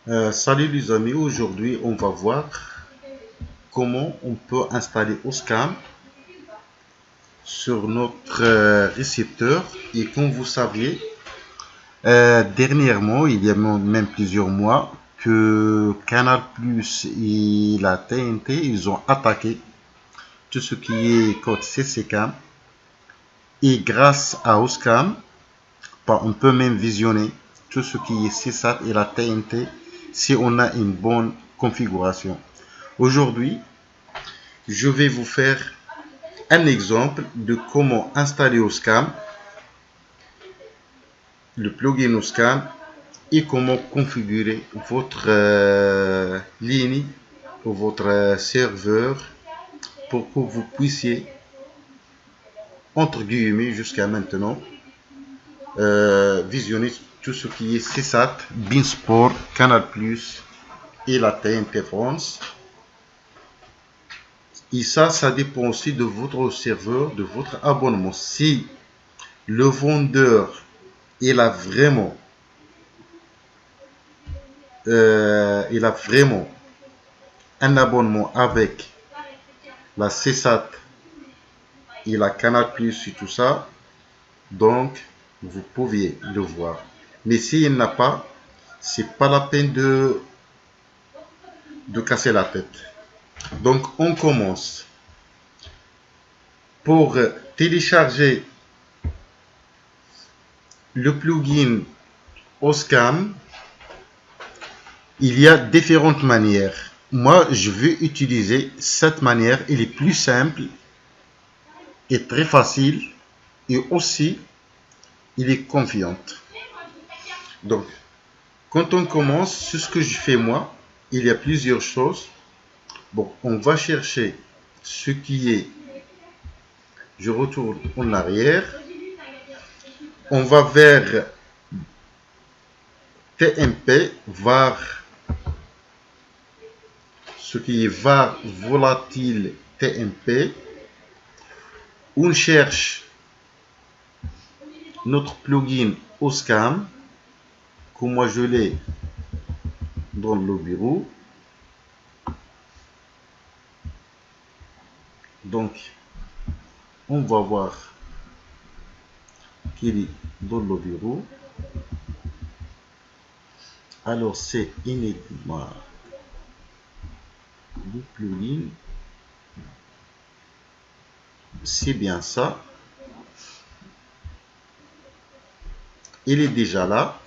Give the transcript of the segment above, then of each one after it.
Salut les amis, aujourd'hui on va voir comment on peut installer Oscam sur notre récepteur. Et comme vous saviez, dernièrement, il y a même plusieurs mois, que Canal Plus et la TNT, ils ont attaqué tout ce qui est code CCCAM. Et grâce à Oscam, on peut même visionner tout ce qui est CSAT et la TNT si on a une bonne configuration. Aujourd'hui, je vais vous faire un exemple de comment installer Oscam, le plugin Oscam, et comment configurer votre ligne ou votre serveur pour que vous puissiez, entre guillemets, jusqu'à maintenant, visionner tout ce qui est CSAT, Beansport, Canal+, et la TNT France. Et ça dépend aussi de votre serveur, de votre abonnement. Si le vendeur il a vraiment un abonnement avec la CSAT et la Canal Plus et tout ça, donc vous pouviez le voir. Mais s'il n'a pas, c'est pas la peine de casser la tête. Donc on commence. Pour télécharger le plugin Oscam, il y a différentes manières. Moi, je vais utiliser cette manière. Elle est plus simple et très facile et aussi, il est confiante. Donc, quand on commence, c'est ce que je fais moi. Il y a plusieurs choses. Bon, on va chercher ce qui est. Je retourne en arrière. On va vers TMP, var, ce qui est var volatile TMP. On cherche notre plugin Oscam, que moi je l'ai dans le bureau. Donc, on va voir qu'il est dans le bureau. Alors, c'est Enigma du plugin. C'est bien ça. Il est déjà là.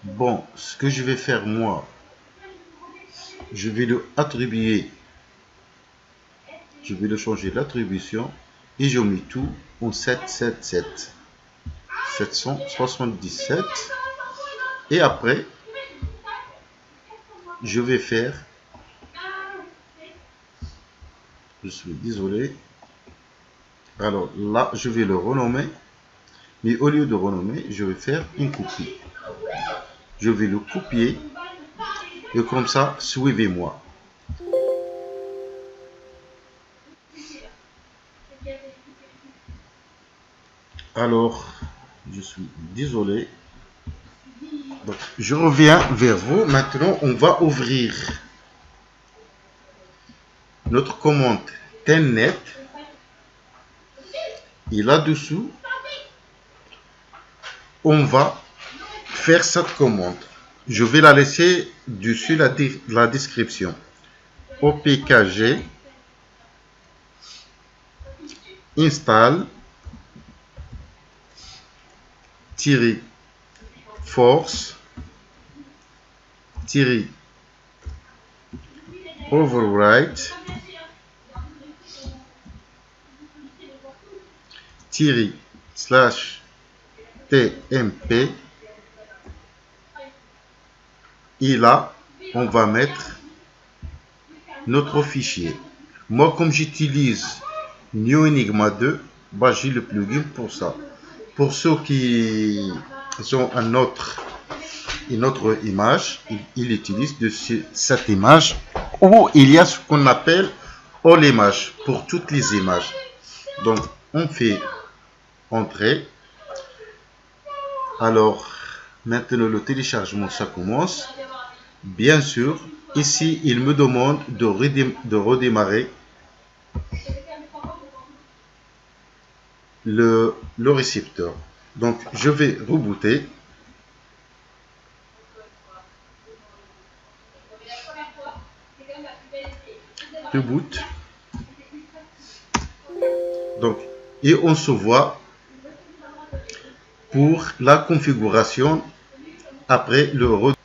Bon, ce que je vais faire moi, je vais le attribuer. Je vais le changer l'attribution et je mets tout en 777. 777. Et après, je vais faire. Je suis désolé. Alors là, je vais le renommer. Mais au lieu de renommer, je vais faire une copie. Je vais le copier. Et comme ça, suivez-moi. Alors, je suis désolé. Donc, je reviens vers vous. Maintenant, on va ouvrir notre commande Telnet. Et là-dessous, on va faire cette commande. Je vais la laisser dessus la description. OPKG install force overwrite slash tmp. Et là, on va mettre notre fichier. Moi, comme j'utilise New Enigma 2, bah, j'ai le plugin pour ça. Pour ceux qui ont une autre image, ils utilisent cette image où il y a ce qu'on appelle All Images pour toutes les images. Donc, on fait entrer. Alors, maintenant le téléchargement, ça commence. Bien sûr, ici, il me demande de redémarrer le récepteur. Donc, je vais rebooter. Reboot. Donc, et on se voit pour la configuration après le retour.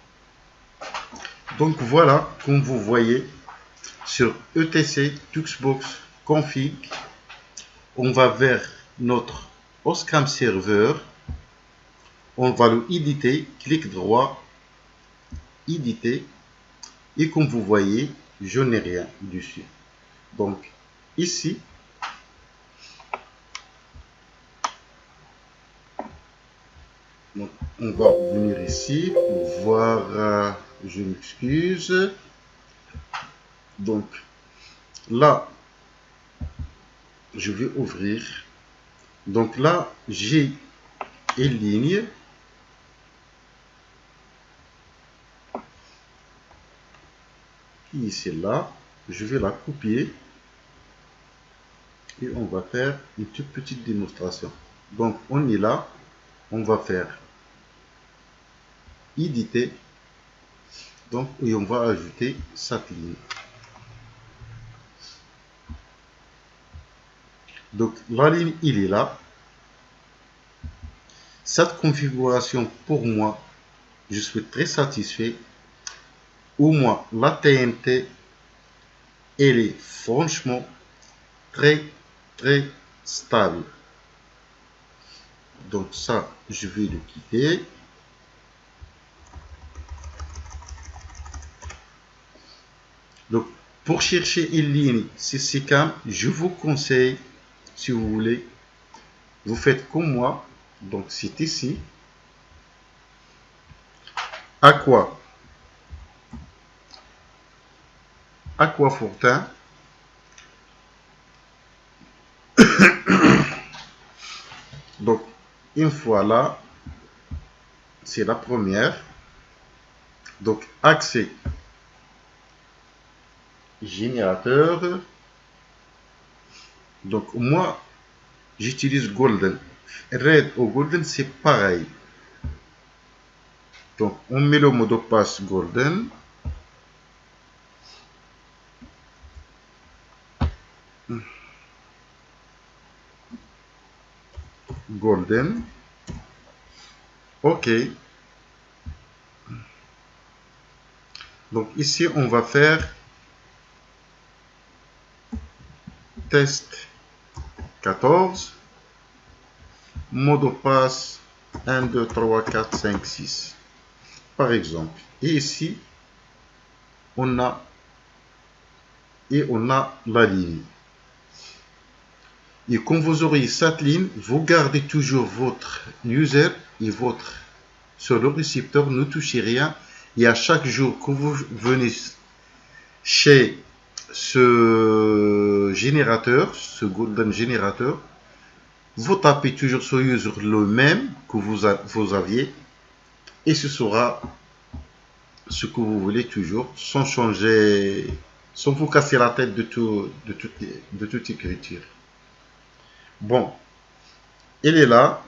Donc voilà, comme vous voyez, sur etc Tuxbox config, on va vers notre Oscam serveur, on va le éditer, clic droit, éditer, et comme vous voyez, je n'ai rien dessus. Donc ici, donc, on va venir ici pour voir, je m'excuse. Donc là, je vais ouvrir. Donc là, j'ai une ligne. Qui est celle-là. Je vais la copier. Et on va faire une toute petite démonstration. Donc on est là. On va faire éditer. Donc, et on va ajouter cette ligne. Donc la ligne, il est là. Cette configuration, pour moi, je suis très satisfait. Au moins, la TNT, elle est franchement très stable. Donc ça, je vais le quitter. Donc, pour chercher une ligne CCCAM, je vous conseille, si vous voulez, vous faites comme moi. Donc, c'est ici. Aquafortin. Donc, une fois là, c'est la première. Donc, accès générateur. Donc, moi, j'utilise Golden. Red ou Golden, c'est pareil. Donc, on met le mot de passe Golden. Golden. OK. Donc, ici, on va faire test 14. Mot de passe 1, 2, 3, 4, 5, 6. Par exemple. Et ici, on a la ligne. Et quand vous aurez cette ligne, vous gardez toujours votre user et votre sur le récepteur, ne touchez rien. Et à chaque jour que vous venez chez ce générateur, ce golden générateur, vous tapez toujours sur user le même que vous aviez et ce sera ce que vous voulez toujours sans changer, sans vous casser la tête de toute écriture. Bon, il est là.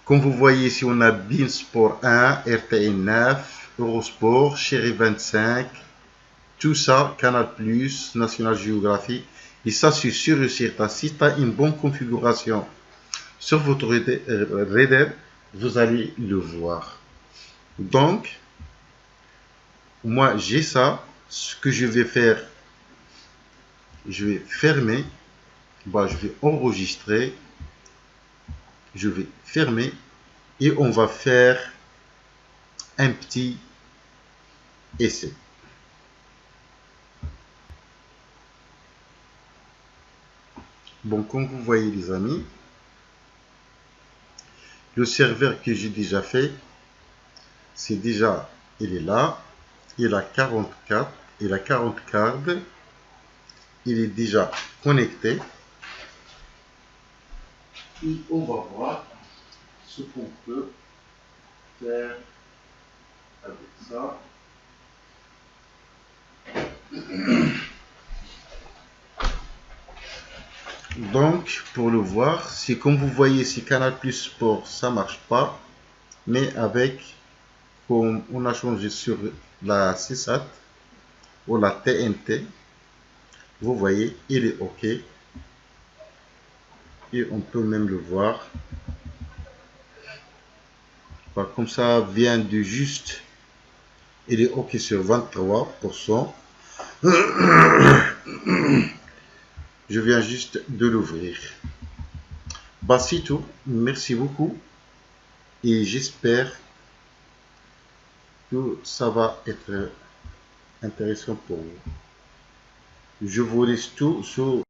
Comme vous voyez ici, on a Beansport 1, RTL 9, Eurosport, Chéri 25, tout ça, Canal+, National Geographic. Et ça, c'est sûr et certain. Si tu as une bonne configuration sur votre Reader, vous allez le voir. Donc, moi, j'ai ça. Ce que je vais faire, je vais fermer. Bah, je vais enregistrer. Je vais fermer. Et on va faire un petit essai. Bon, comme vous voyez les amis, le serveur que j'ai déjà fait, c'est déjà, il est là, il a 44, il a 40 cartes, il est déjà connecté. Et on va voir ce qu'on peut faire avec ça. Donc, pour le voir, c'est comme vous voyez, c'est Canal Plus Sport, ça marche pas. Mais avec, comme on a changé sur la CSAT ou la TNT, vous voyez, il est OK. Et on peut même le voir. Comme ça vient de juste, il est OK sur 23%. Je viens juste de l'ouvrir. Bah, c'est tout. Merci beaucoup. Et j'espère que ça va être intéressant pour vous. Je vous laisse tout sur